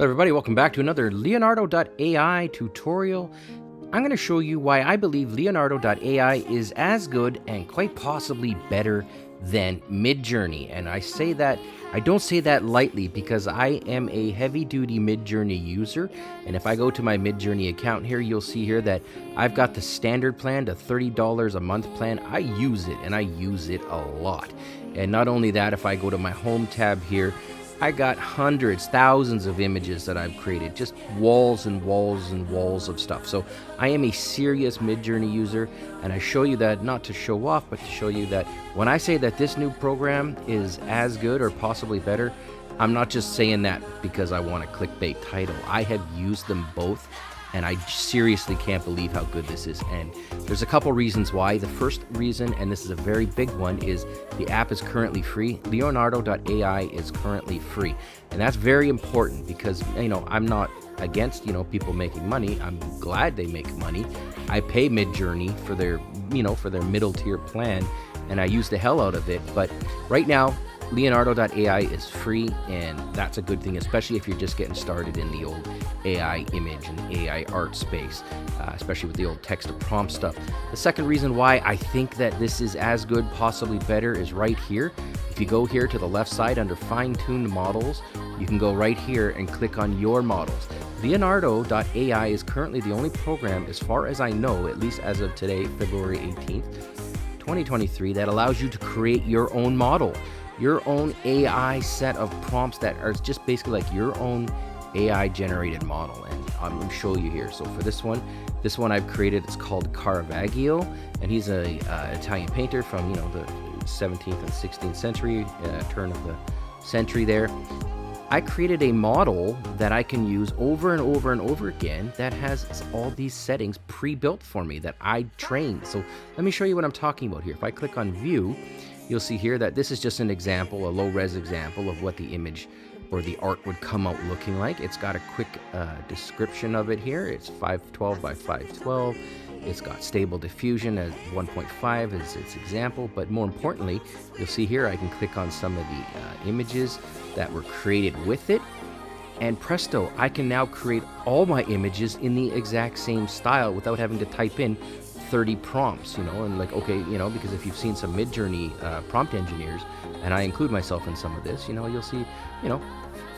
Hello everybody, welcome back to another Leonardo AI tutorial. I'm going to show you why I believe Leonardo AI is as good and quite possibly better than MidJourney. And I don't say that lightly because I am a heavy-duty MidJourney user. And if I go to my MidJourney account here, you'll see here that I've got the standard plan, the $30 a month plan. I use it, and I use it a lot. And not only that, if I go to my home tab here, I got hundreds, thousands of images that I've created, just walls and walls and walls of stuff. So I am a serious MidJourney user, and I show you that not to show off, but to show you that when I say that this new program is as good or possibly better, I'm not just saying that because I want a clickbait title. I have used them both, and I seriously can't believe how good this is. And there's a couple reasons why. The first reason, and this is a very big one, is the app is currently free. Leonardo AI is currently free. And that's very important because, I'm not against, people making money. I'm glad they make money. I pay MidJourney for their, for their middle tier plan, and I use the hell out of it. But right now, Leonardo AI is free, and that's a good thing, especially if you're just getting started in the old AI image and AI art space, especially with the old text-to-prompt stuff. The second reason why I think that this is as good, possibly better, is right here. If you go here to the left side under fine-tuned models, you can go right here and click on your models. Leonardo AI is currently the only program, as far as I know, at least as of today, February 18th, 2023, that allows you to create your own model. Your own AI set of prompts that are just basically like your own AI generated model. And I'm going to show you here. So for this one I've created, it's called Caravaggio, and he's a Italian painter from the 17th and 16th century, turn of the century there. I created a model that I can use over and over and over again that has all these settings pre-built for me that I trained. So let me show you what I'm talking about here. If I click on view, you'll see here that this is just an example, a low-res example of what the image or the art would come out looking like. It's got a quick description of it here. It's 512 by 512. It's got stable diffusion as 1.5 as its example, but more importantly, you'll see here I can click on some of the images that were created with it, and presto, I can now create all my images in the exact same style without having to type in 30 prompts, and okay, because if you've seen some MidJourney prompt engineers, and I include myself in some of this, you'll see,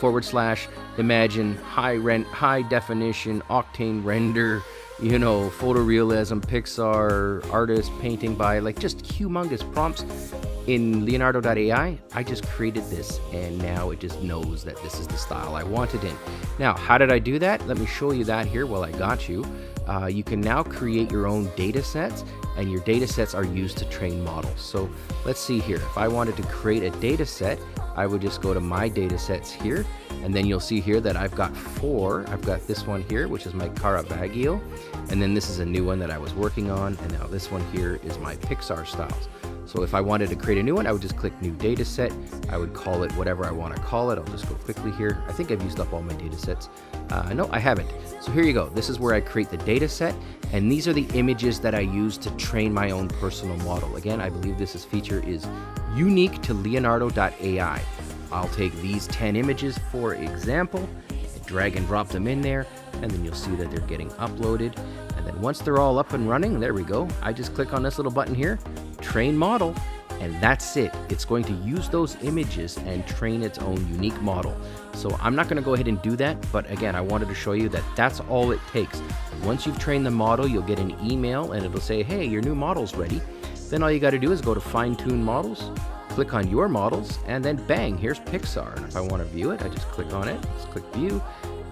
/ imagine high definition octane render, photorealism, Pixar, artist painting by, just humongous prompts. In Leonardo AI, I just created this, and now it just knows that this is the style I wanted in. Now, how did I do that? Let me show you that here while I got you. You can now create your own data sets, and your data sets are used to train models. So let's see here. If I wanted to create a data set, I would just go to my data sets here, and then you'll see here that I've got 4. I've got this one here, which is my Caravaggio, and then this is a new one that I was working on, and now this one here is my Pixar styles. So if I wanted to create a new one, I would just click new data set. I would call it whatever I want to call it. I'll just go quickly here. I think I've used up all my data sets. No, I haven't. So here you go. This is where I create the data set, and these are the images that I use to train my own personal model. Again, I believe this feature is unique to Leonardo AI. I'll take these 10 images, for example, drag and drop them in there, and then you'll see that they're getting uploaded. And then once they're all up and running, there we go. I just click on this little button here, train model, and that's it. It's going to use those images and train its own unique model. So I'm not going to go ahead and do that, but again, I wanted to show you that that's all it takes. Once you've trained the model, you'll get an email, and it'll say, hey, your new model's ready. Then all you got to do is go to fine-tune models, click on your models, and then bang, here's Pixar. And if I want to view it, I just click on it, just click view,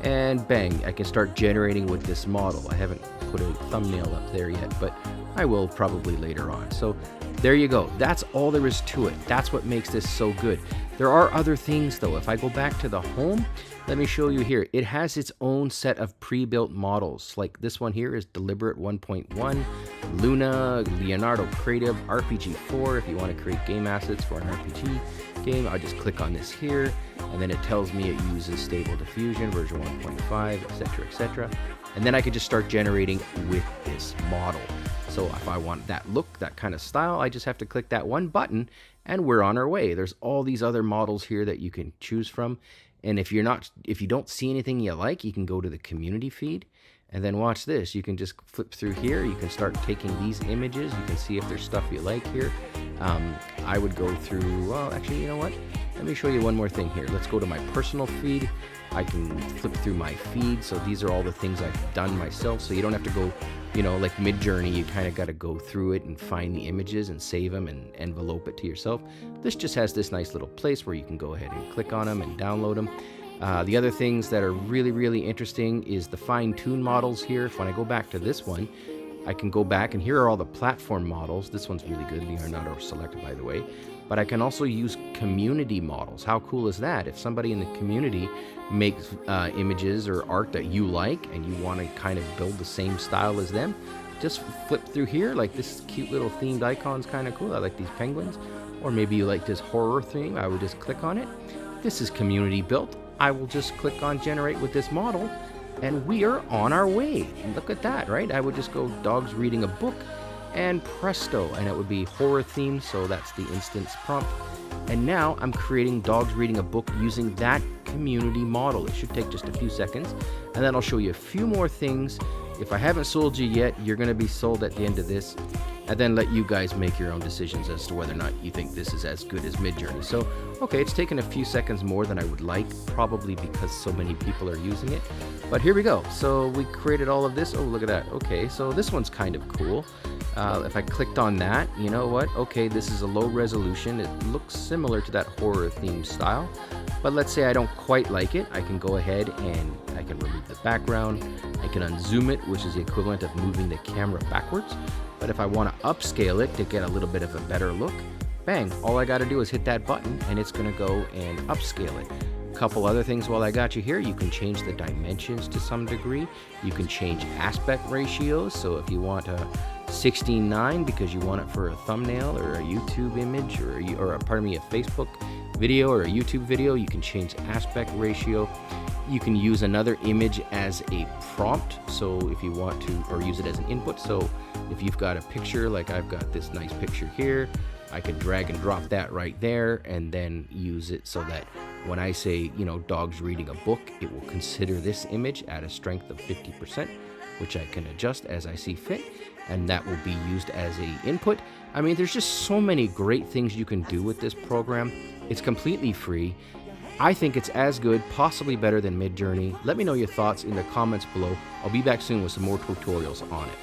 and bang, I can start generating with this model. I haven't put a thumbnail up there yet, but I will probably later on. So there you go. That's all there is to it. That's what makes this so good. There are other things though. If I go back to the home, let me show you here. It has its own set of pre-built models. Like this one here is Deliberate 1.1, Luna, Leonardo Creative, RPG 4. If you want to create game assets for an RPG game, I'll just click on this here, and then it tells me it uses Stable Diffusion, version 1.5, etc., etc. And then I could just start generating with this model. So if I want that look, that kind of style, I just have to click that one button, and we're on our way. There's all these other models here that you can choose from. And if you don't see anything you like, you can go to the community feed. And then watch this. You can just flip through here. You can start taking these images. You can see if there's stuff you like here. I would go through, well, actually, you know what? Let me show you one more thing here. Let's go to my personal feed. I can flip through my feed. So these are all the things I've done myself. So you don't have to go, like MidJourney, you kind of got to go through it and find the images and save them and envelope it to yourself. This just has this nice little place where you can go ahead and click on them and download them. The other things that are really, really interesting is the fine-tune models here. When I go back to this one, I can go back, and here are all the platform models. This one's really good, Leonardo selected, by the way. But I can also use community models. How cool is that? If somebody in the community makes images or art that you like, and you want to kind of build the same style as them, just flip through here. Like this cute little themed icon's kind of cool. I like these penguins. Or maybe you like this horror theme. I would just click on it. This is community built. I will just click on generate with this model, and we are on our way. Look at that, right? I would just go dogs reading a book, and presto, and it would be horror themed, so that's the instance prompt. And now I'm creating dogs reading a book using that community model. It should take just a few seconds, and then I'll show you a few more things. If I haven't sold you yet, you're going to be sold at the end of this, and then let you guys make your own decisions as to whether or not you think this is as good as MidJourney. So, okay, it's taken a few seconds more than I would like, probably because so many people are using it. But here we go. So we created all of this. Oh, look at that. Okay, so this one's kind of cool. If I clicked on that, you know what? Okay, this is a low resolution. It looks similar to that horror theme style. But let's say I don't quite like it. I can go ahead and I can remove the background. I can unzoom it, which is the equivalent of moving the camera backwards. But if I want to upscale it to get a little bit of a better look, bang, all I got to do is hit that button and it's going to go and upscale it. A couple other things while I got you here. You can change the dimensions to some degree. You can change aspect ratios. So if you want a 16:9 because you want it for a thumbnail or a YouTube image or a Facebook video or a YouTube video, you can change aspect ratio. You can use another image as a prompt, so if you want to, or use it as an input. So if you've got a picture, like I've got this nice picture here, I could drag and drop that right there and then use it so that when I say, dogs reading a book, it will consider this image at a strength of 50%, which I can adjust as I see fit, and that will be used as a input. I mean, there's just so many great things you can do with this program. It's completely free. I think it's as good, possibly better than MidJourney. Let me know your thoughts in the comments below. I'll be back soon with some more tutorials on it.